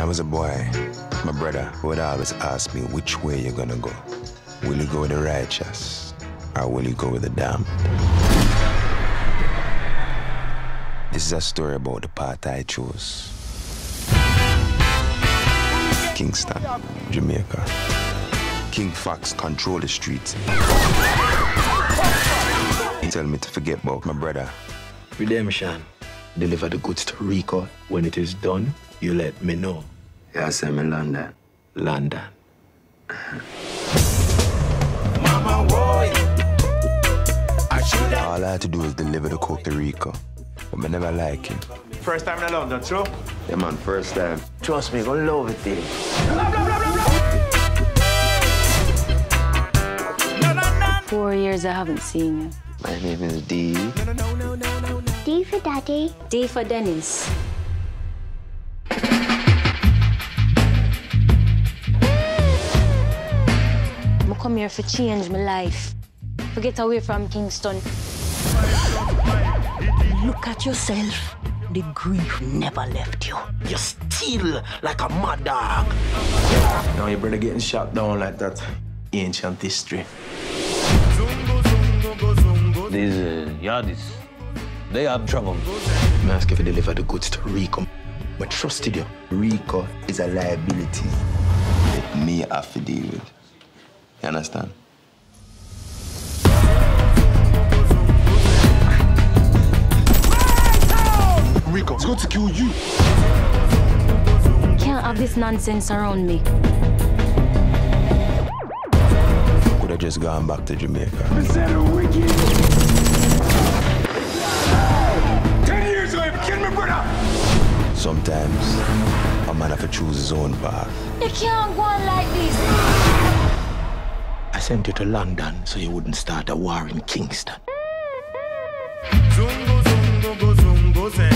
was a boy, my brother would always ask me which way you're gonna go. Will you go with the righteous or will you go with the damned? This is a story about the path I chose. Kingston, Jamaica. King Fox control the streets. He tell me to forget about my brother. Redemption. Deliver the goods to Rico. When it is done, you let me know. Yeah, I'm in London. London. Mama, all I had to do is deliver the coke to Rico. But I never like him. First time in London, true? Yeah, man, first time. Trust me, gonna love it, dude. Blah, blah, blah, blah, blah. 4 years I haven't seen you. My name is D. D for Daddy. D for Dennis. I come here to change my life. To get away from Kingston. Look at yourself. The grief never left you. You're still like a mad dog. Now your brother getting shot down like that. Ancient history. These Yardies, they have trouble. I ask you to deliver the goods to Rico. But trusted you. Rico is a liability that me have to deal with. You understand? Rico, it's going to kill you. Can't have this nonsense around me. Could have just gone back to Jamaica. 10 years ago, you killed my brother! Sometimes, a man have to choose his own path. You can't go on like this. I sent you to London so you wouldn't start a war in Kingston. Zungo, zungo, go, zungo, zen.